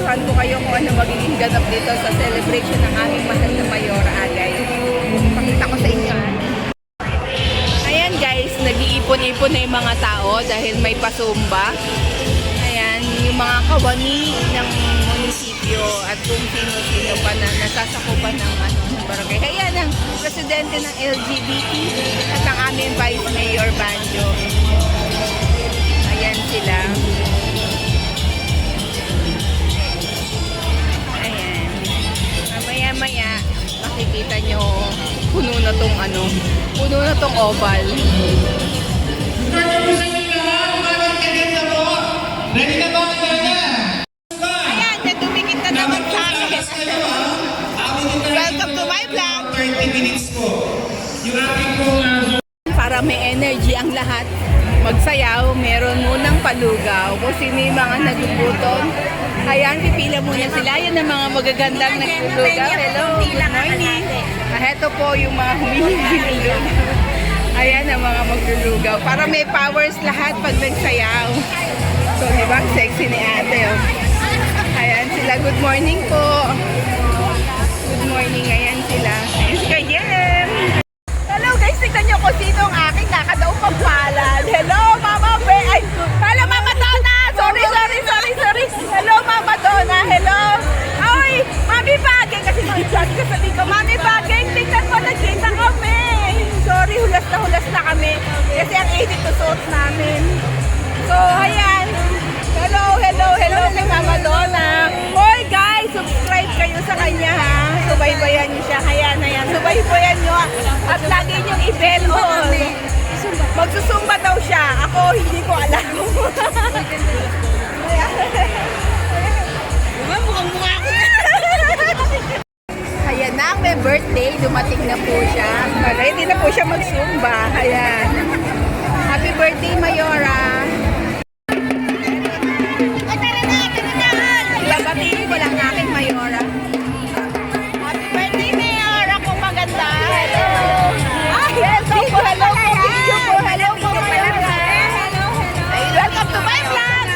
tutuhan ko kayo kung ano magiging ganap dito sa celebration ng aming mahal na Mayora Agay. Pakita ko sa inyo. Ayan guys, nag-iipon-ipon na yung mga tao dahil may pasumba. Ayan, yung mga kawani ng munisipyo at kung sino-sino pa na nasasakupan ng barangay. Ayan ang presidente ng LGBT at ang aming Vice Mayor Banjo. Ayan sila. Ayan. Maya-maya makikita nyo puno na tong oval. Ready na ba kayo? Ayan, dumikit na naman sa akin. Welcome to my vlog. 30 minutes po. Yung ating pong Para may energy ang lahat magsayaw, meron munang palugaw. Kung sino yung mga nagugutom, ayan, pipila muna sila. Yan ang mga magagandang naglulugaw. Hello, good morning. Heto po yung mga humihingi ng lugaw. Ayan ang mga maglulugaw. Para may powers lahat pag nagsayaw. So, di ba? Sexy ni ate. Oh. Ayan sila. Good morning po. Good morning. Ayan sila. Ayan si Kajem. Hello guys, tignan nyo kung sino ang aking nakadaupang palad. Hello, Mama Be. Ay, hello, Mama Donna. Sorry. Hello, Mama Donna. Hello. Ay, Mami Bagay. Kasi mag-vlog ka sabi ko, Mami Bagay, tignan mo, nagkita kami. Sorry, hulas na kami. Kasi ang edit to suot namin. So, ayan. Hello kay Mama Donna. Hoy guys, subscribe kayo sa kanya ha. Subaybayan niyo siya. Ayan. Subaybayan niyo. At lagi niyong i-bell all. Magsusumba daw siya. Ako, hindi ko alam. Mukhang mukha ko. Ayan na, may birthday. Dumating na po siya. Ready na po siya magsumba. Ayan. Happy birthday, Mayora. Babatiin ko lang aking Mayora. Happy birthday, Mayora, kung maganda. Hello. Ay, hello po. Hello po. Welcome to my vlog.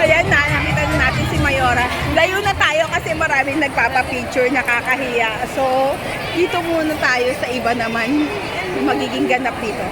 Ayan na, nakita natin si Mayora. Layo na tayo kasi maraming nagpapapicture, nakakahiya. So, dito muna tayo sa iba naman magiging ganap dito.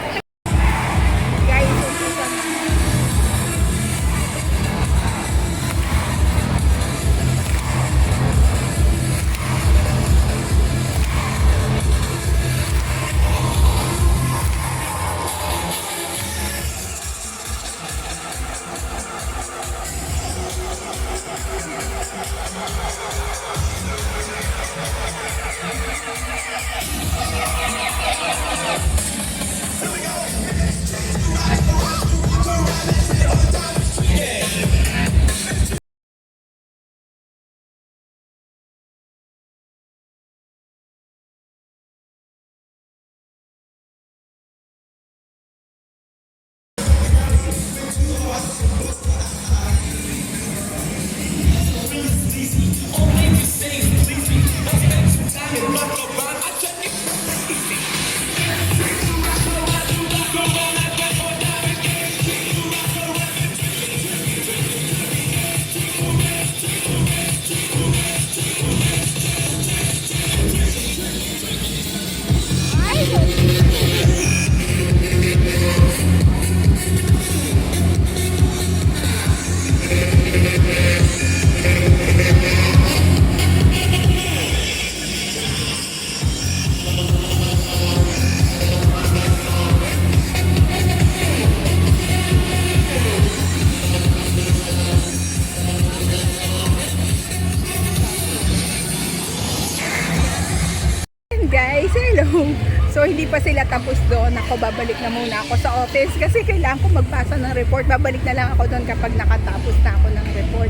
Guys, hello. So hindi pa sila tapos doon. Ako babalik na muna ako sa office kasi kailangan ko magpasa ng report. Babalik na lang ako doon kapag nakatapos na ako ng report.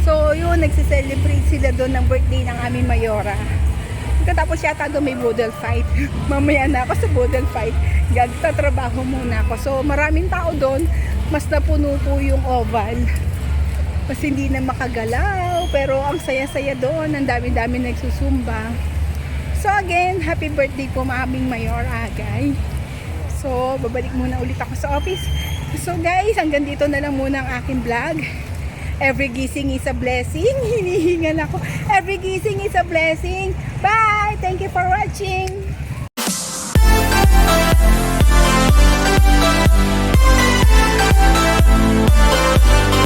So yun, nagsiselebrate sila doon ng birthday ng aming Mayora. Tapos yata doon may boodle fight. Mamaya na ako sa boodle fight. Gagtatrabaho muna ako. So maraming tao doon. Mas napuno po yung oval. Mas hindi na makagalaw. Pero ang saya-saya doon. Ang dami-dami nagsusumba. So again, happy birthday po maaming Mayor Agay. So babalik muna ulit ako sa office. So guys, hanggang dito na lang muna ang aking vlog. Every gising is a blessing. Hinihingal ako. Every gising is a blessing. Bye! Thank you for watching.